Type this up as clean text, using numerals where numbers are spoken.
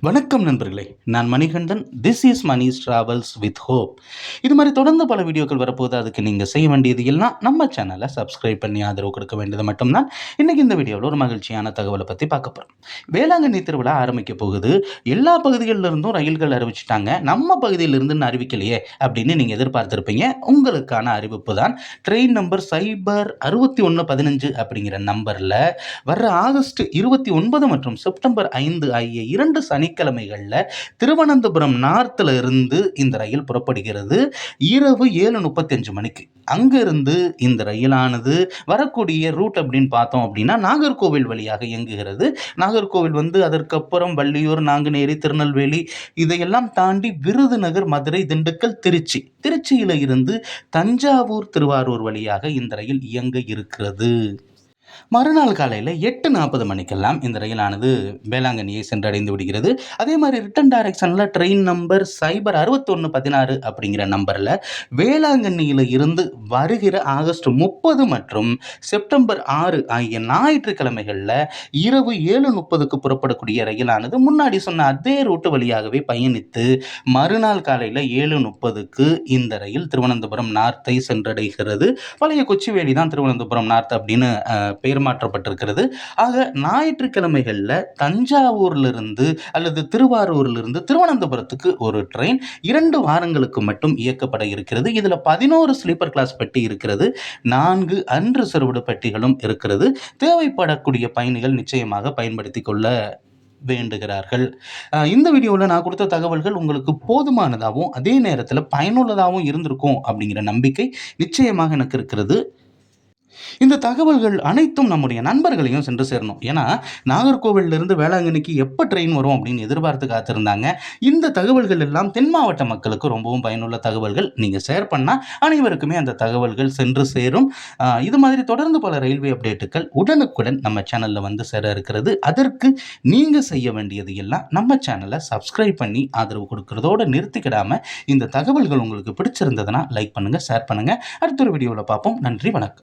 வணக்கம் நண்பர்களே, நான் Manikandan. This is Mani's travels with hope. இது மாதிரி தொடர்ந்து பல வீடியோக்கள் வரப்போது. அதுக்கு நீங்கள் செய்ய வேண்டியது எல்லாம் நம்ம சேனலை சப்ஸ்கிரைப் பண்ணி ஆதரவு கொடுக்க வேண்டியது மட்டும்தான். இன்றைக்கி இந்த வீடியோவில் ஒரு மகிழ்ச்சியான தகவலை பற்றி பார்க்க போகிறோம். வேளாங்கண்ணி திருவிழா ஆரம்பிக்க போகுது. எல்லா பகுதிகளிலிருந்தும் ரயில்கள் அறிவிச்சிட்டாங்க. நம்ம பகுதியிலிருந்து அறிவிக்கலையே அப்படின்னு நீங்கள் எதிர்பார்த்துருப்பீங்க. உங்களுக்கான அறிவிப்பு தான். ட்ரெயின் நம்பர் சைபர் 6115 அப்படிங்கிற நம்பரில் வர்ற ஆகஸ்ட் 29 மற்றும் செப்டம்பர் 5 ஆகிய 2 சனிக்கிழமைகளில் திருவனந்தபுரம் நார்த்தில் இருந்து இந்த ரயில் புறப்படுகிறது. இரவு 7:35 மணிக்கு அங்கிருந்து இந்த ரயிலானது வரக்கூடிய ரூட் அப்படின்னு பார்த்தோம் அப்படின்னா நாகர்கோவில் வழியாக இயங்குகிறது. நாகர்கோவில் அதற்கப்புறம் வள்ளியூர், நாங்குநேரி, திருநெல்வேலி இதையெல்லாம் தாண்டி விருதுநகர், மதுரை, திண்டுக்கல், திருச்சியில இருந்து தஞ்சாவூர், திருவாரூர் வழியாக இந்த ரயில் இயங்க இருக்கிறது. மறுநாள் காலையில் 8:40 மணிக்கெல்லாம் இந்த ரயிலானது வேளாங்கண்ணியை சென்றடைந்து விடுகிறது. அதே மாதிரி ரிட்டன் டைரக்ஷனில் ட்ரெயின் நம்பர் சைபர் 6116 அப்படிங்கிற நம்பரில் வேளாங்கண்ணியில் இருந்து வருகிற ஆகஸ்ட் 30 மற்றும் செப்டம்பர் 6 ஆகிய ஞாயிற்றுக்கிழமைகளில் இரவு 7:30க்கு புறப்படக்கூடிய ரயிலானது முன்னாடி சொன்ன அதே ரூட்டு வழியாகவே பயணித்து மறுநாள் காலையில் 7:30க்கு இந்த ரயில் திருவனந்தபுரம் நார்த்தை சென்றடைகிறது. பழைய கொச்சிவேலி தான் திருவனந்தபுரம் நார்த் அப்படின்னு பெயர் மாற்றப்பட்டிருக்கிறது. ஆக ஞாயிற்றுக்கிழமைகளில் தஞ்சாவூரிலிருந்து அல்லது திருவாரூரிலிருந்து திருவனந்தபுரத்துக்கு ஒரு ட்ரெயின் 2 வாரங்களுக்கு மட்டும் இயக்கப்பட இருக்கிறது. இதில் 11 ஸ்லீப்பர் கிளாஸ் பெட்டி இருக்கிறது. 4 அன்ரிசர்வ்டு பெட்டிகளும் இருக்கிறது. தேவைப்படக்கூடிய பயணிகள் நிச்சயமாக பயன்படுத்திக் கொள்ள வேண்டுகிறார்கள். இந்த வீடியோவில் நான் கொடுத்த தகவல்கள் உங்களுக்கு போதுமானதாகவும் அதே நேரத்தில் பயனுள்ளதாகவும் இருந்திருக்கும் அப்படிங்கிற நம்பிக்கை நிச்சயமாக எனக்கு இருக்கிறது. இந்த தகவல்கள் அனைத்தும் நம்முடைய நண்பர்களையும் சென்று சேரணும். ஏன்னா நாகர்கோவிலிருந்து வேளாங்கண்ணிக்கு எப்போ ட்ரெயின் வரும் அப்படின்னு எதிர்பார்த்து காத்திருந்தாங்க. இந்த தகவல்கள் எல்லாம் தென் மாவட்ட மக்களுக்கு ரொம்பவும் பயனுள்ள தகவல்கள். நீங்கள் ஷேர் பண்ணால் அனைவருக்குமே அந்த தகவல்கள் சென்று சேரும். இது மாதிரி தொடர்ந்து பல ரயில்வே அப்டேட்டுகள் உடனுக்குடன் நம்ம சேனலில் சேர இருக்கிறது. அதற்கு நீங்கள் செய்ய வேண்டியது எல்லாம் நம்ம சேனலை சப்ஸ்கிரைப் பண்ணி ஆதரவு கொடுக்கறதோடு நிறுத்திக்கிடாமல் இந்த தகவல்கள் உங்களுக்கு பிடிச்சிருந்ததுன்னா லைக் பண்ணுங்கள், ஷேர் பண்ணுங்கள். அடுத்த ஒரு வீடியோவில் பார்ப்போம். நன்றி, வணக்கம்.